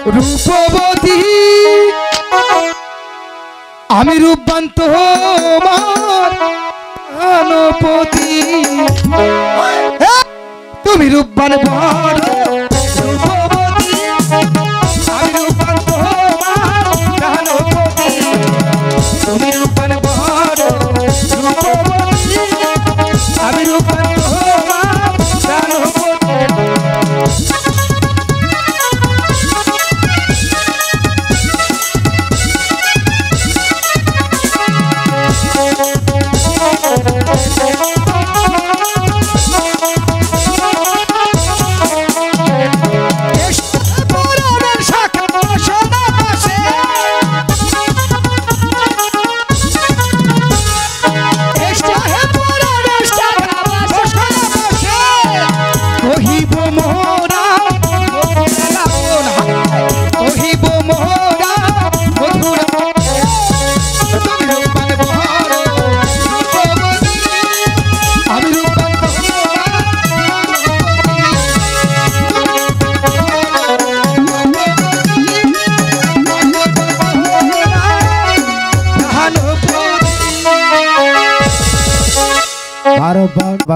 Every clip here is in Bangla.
রূপবতী আমি রূপবান তোমার প্রাণপতি তুমি রূপবান বড় রূপবতী আমি রূপবান তোমার প্রাণপতি তুমি রূপবান বড় রূপবতী আমি রূপবান তোমার প্রাণপতি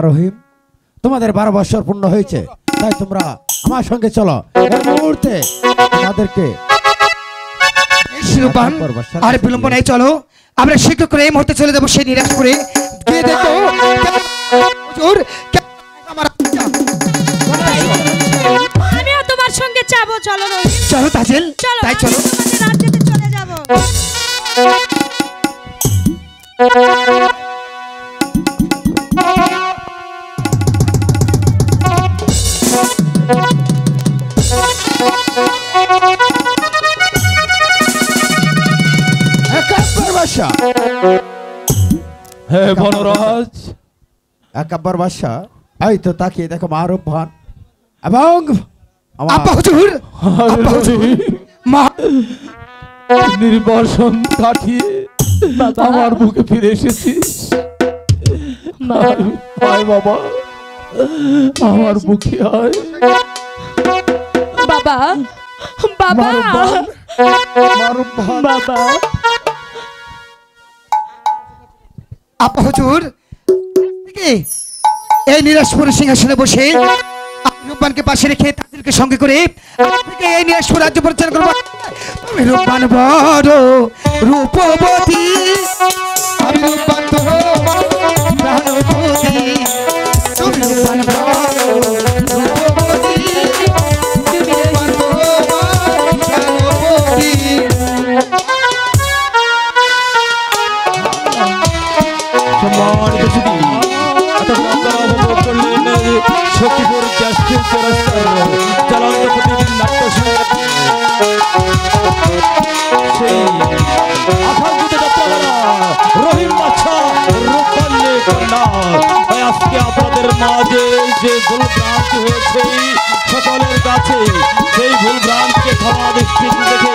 রহিম তোমাদের 12 বছর পূর্ণ হয়েছে, তাই তোমরা আমার সঙ্গে চলো। এই মুহূর্তে তোমাদেরকে আর বিলম্ব নাই, চলো আমরা শীঘ্র করে এই মুহূর্তে চলে যাবো সেই নিরাশ করে। গিয়ে দেখো আমিও তোমার সঙ্গে যাবো। চলো চলো তাজেল, তাই চলো রাজ্যে চলে যাবো। হে বনরাজ একাব্বর বাদশা, এই তো তাকিয়ে দেখো মারুফ খান এবং আপা হুজুর নির্বাসন কাটিয়ে আমার বুকে ফিরে এসেছিস। না আয় বাবা, আমার বুকে আয় বাবা। বাবা বাবা। আপা হুজুর এই নিরাশপুর সিংহাসনে বসে রূপবানকে পাশে রেখে তাদেরকে সঙ্গে করে এই নিরাশপুর রাজ্য পরিচালনা করবো। তুমি রূপবান বড় রূপবতী আমি রূপবান তোমার প্রাণপতি তুমি রূপবান বড় রূপবতী তুমি রূপবান তোমার প্রাণপতি। সখীপুর জাস্টিস চলন্ত প্রতিদিন নাট্য সেই আকাঙ্ক্ষিত যাত্রা রহিম বাদশা রূপবান্নে কন্যা। আজকে আপনাদের মাঝে যে ভুল ভ্রান্তি হয়েছে সকলের কাছে সেই ভুল ভ্রান্তিকে ক্ষমা দৃষ্টি দেখে